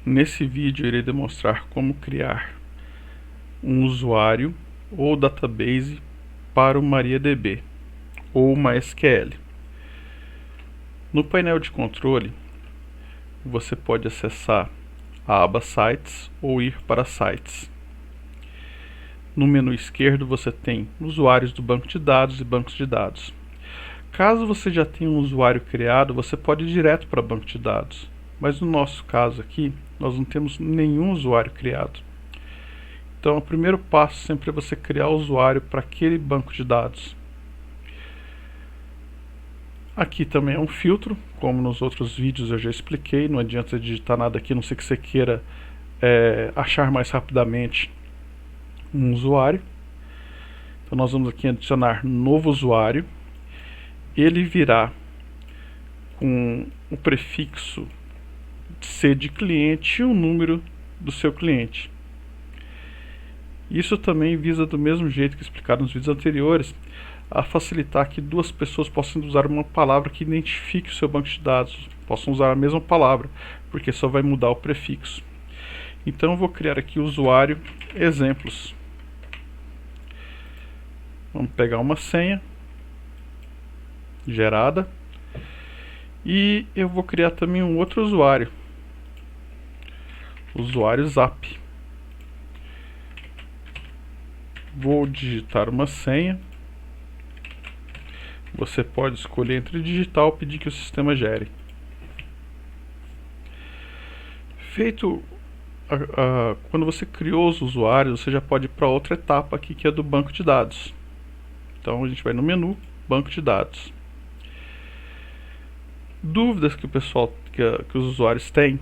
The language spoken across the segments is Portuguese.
Nesse vídeo eu irei demonstrar como criar um usuário ou database para o MariaDB ou MySQL. No painel de controle, você pode acessar a aba Sites ou ir para Sites. No menu esquerdo você tem usuários do banco de dados e bancos de dados. Caso você já tenha um usuário criado, você pode ir direto para banco de dados. Mas no nosso caso aqui, nós não temos nenhum usuário criado. Então o primeiro passo sempre é você criar o usuário para aquele banco de dados. Aqui também é um filtro, como nos outros vídeos eu já expliquei, não adianta digitar nada aqui, a não ser que você queira achar mais rapidamente um usuário. Então nós vamos aqui adicionar novo usuário. Ele virá com o prefixo C de cliente e o número do seu cliente. Isso também visa, do mesmo jeito que explicado nos vídeos anteriores, a facilitar que duas pessoas possam usar uma palavra que identifique o seu banco de dados, possam usar a mesma palavra, porque só vai mudar o prefixo. Então eu vou criar aqui o usuário exemplos. Vamos pegar uma senha gerada e eu vou criar também um outro usuário, usuário Zap. Vou digitar uma senha. Você pode escolher entre digitar ou pedir que o sistema gere. Feito, quando você criou os usuários, você já pode ir para outra etapa aqui, que é do banco de dados. Então a gente vai no menu banco de dados. Dúvidas que o pessoal, que os usuários têm,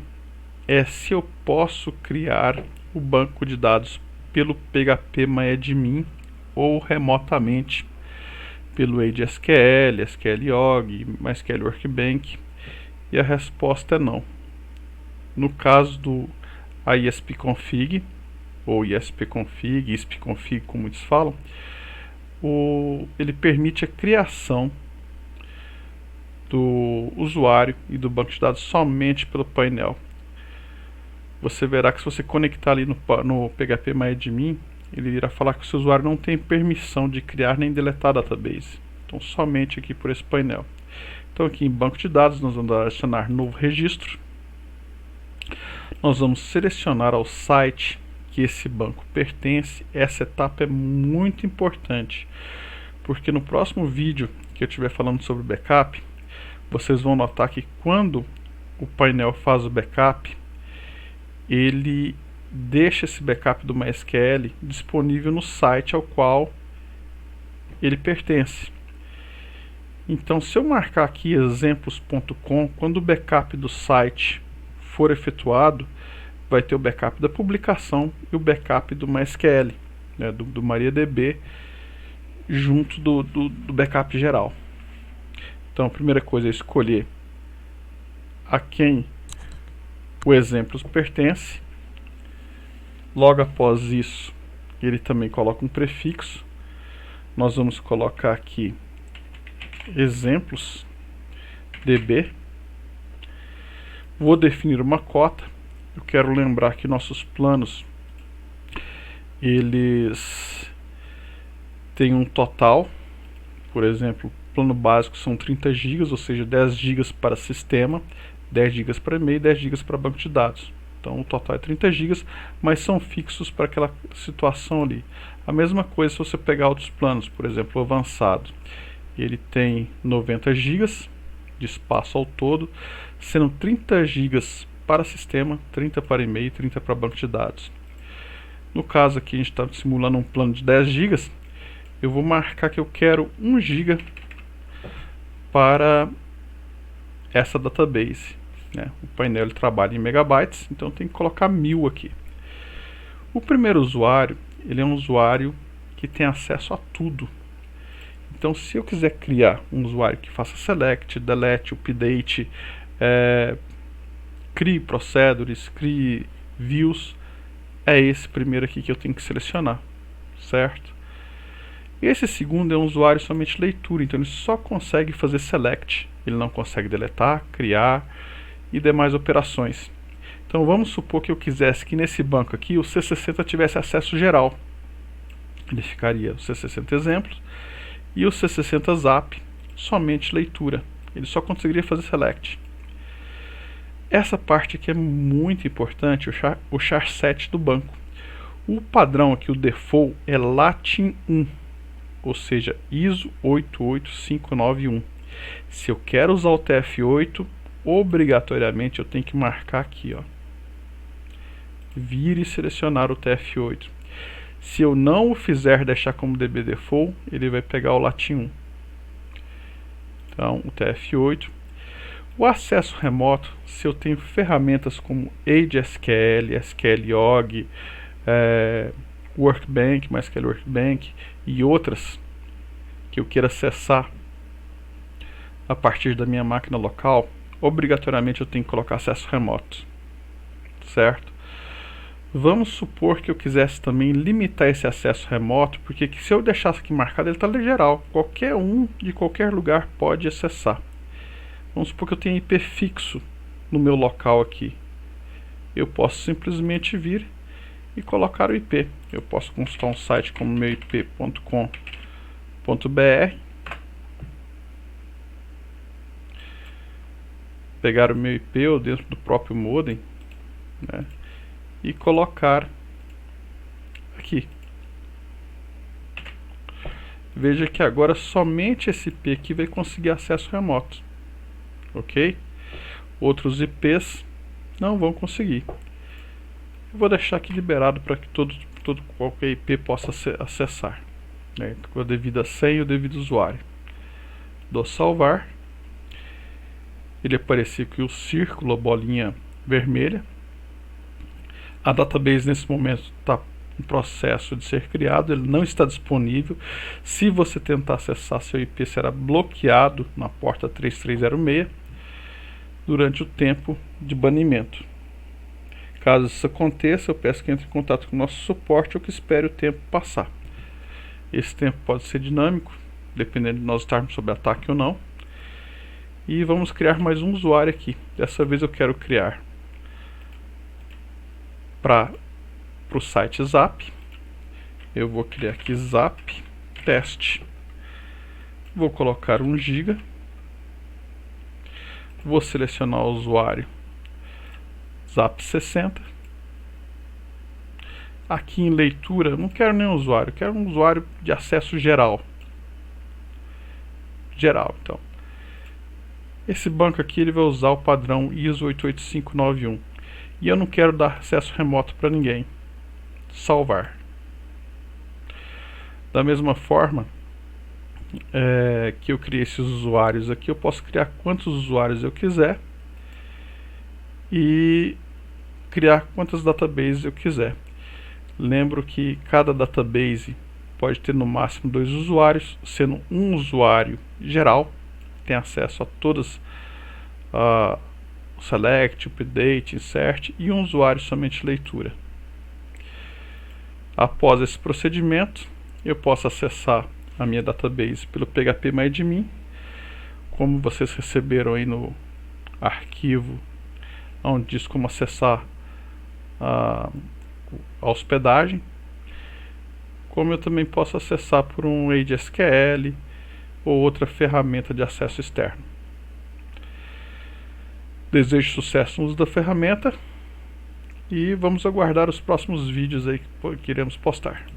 é se eu posso criar o banco de dados pelo PHP MyAdmin ou remotamente pelo AdeSQL, SQLOG, MySQL Workbench, e a resposta é não. No caso do ISPconfig ou ISPconfig, ISPconfig como muitos falam, ele permite a criação do usuário e do banco de dados somente pelo painel. Você verá que se você conectar ali no PHP MyAdmin, ele irá falar que o seu usuário não tem permissão de criar nem deletar a database. Então somente aqui por esse painel. Então aqui em banco de dados nós vamos adicionar novo registro. Nós vamos selecionar ao site que esse banco pertence. Essa etapa é muito importante, porque no próximo vídeo que eu estiver falando sobre backup, vocês vão notar que quando o painel faz o backup, ele deixa esse backup do MySQL disponível no site ao qual ele pertence. Então se eu marcar aqui exemplos.com, quando o backup do site for efetuado, vai ter o backup da publicação e o backup do MySQL, né, do MariaDB, junto do backup geral. Então a primeira coisa é escolher a quem o exemplos pertence. Logo após isso, ele também coloca um prefixo. Nós vamos colocar aqui exemplos DB. Vou definir uma cota. Eu quero lembrar que nossos planos, eles têm um total. Por exemplo, o plano básico são 30 GB, ou seja, 10 GB para sistema, 10 GB para e-mail e 10 GB para banco de dados. Então o total é 30 GB, mas são fixos para aquela situação ali. A mesma coisa se você pegar outros planos, por exemplo, o avançado. Ele tem 90 GB de espaço ao todo, sendo 30 GB para sistema, 30 para e-mail e 30 para banco de dados. No caso aqui a gente está simulando um plano de 10 GB, eu vou marcar que eu quero 1 GB para essa database. O painel ele trabalha em megabytes, então tem que colocar 1000 aqui. O primeiro usuário, ele é um usuário que tem acesso a tudo. Então se eu quiser criar um usuário que faça select, delete, update, crie procedures, crie views, é esse primeiro aqui que eu tenho que selecionar, certo? Esse segundo é um usuário somente leitura, então ele só consegue fazer select, ele não consegue deletar, criar e demais operações. Então vamos supor que eu quisesse que nesse banco aqui o C60 tivesse acesso geral. Ele ficaria o C60 exemplos e o C60 zap somente leitura. Ele só conseguiria fazer select. Essa parte aqui é muito importante, o char7 do banco. O padrão aqui, o default, é Latin 1, ou seja, ISO 88591. Se eu quero usar o TF8, obrigatoriamente eu tenho que marcar aqui, ó, vir e selecionar o TF8. Se eu não o fizer deixar como DB default, ele vai pegar o Latin 1. Então, o TF8. O acesso remoto, se eu tenho ferramentas como AgeSQL, SQLog, Workbench, MySQL Workbench e outras que eu queira acessar a partir da minha máquina local, obrigatoriamente eu tenho que colocar acesso remoto, certo? Vamos supor que eu quisesse também limitar esse acesso remoto, porque se eu deixasse aqui marcado, ele está geral, qualquer um de qualquer lugar pode acessar. Vamos supor que eu tenho IP fixo no meu local aqui. Eu posso simplesmente vir e colocar o IP. Eu posso consultar um site como meuip.com.br, pegar o meu IP ou dentro do próprio modem, né, e colocar aqui. Veja que agora somente esse IP aqui vai conseguir acesso remoto. Ok? Outros IPs não vão conseguir. Eu vou deixar aqui liberado para que qualquer IP possa acessar, né, com a devida senha e o devido usuário. Dou salvar. Ele apareceu aqui o círculo, a bolinha vermelha. A database nesse momento está em processo de ser criado, ele não está disponível. Se você tentar acessar, seu IP será bloqueado na porta 3306 durante o tempo de banimento. Caso isso aconteça, eu peço que entre em contato com o nosso suporte ou que espere o tempo passar. Esse tempo pode ser dinâmico, dependendo de nós estarmos sob ataque ou não. E vamos criar mais um usuário aqui. Dessa vez eu quero criar para o site Zap. Eu vou criar aqui Zap Teste. Vou colocar 1 GB. Vou selecionar o usuário Zap60. Aqui em leitura, eu não quero nenhum usuário, eu quero um usuário de acesso geral. Então, esse banco aqui ele vai usar o padrão ISO 88591. E eu não quero dar acesso remoto para ninguém. Salvar. Da mesma forma que eu criei esses usuários aqui, eu posso criar quantos usuários eu quiser e criar quantas databases eu quiser. Lembro que cada database pode ter no máximo 2 usuários, sendo um usuário geral, tem acesso a todas, select, update, insert, e um usuário somente leitura. Após esse procedimento, eu posso acessar a minha database pelo phpMyAdmin, como vocês receberam aí no arquivo, onde diz como acessar a hospedagem, como eu também posso acessar por um AgeSQL ou outra ferramenta de acesso externo. Desejo sucesso no uso da ferramenta e vamos aguardar os próximos vídeos aí que iremos postar.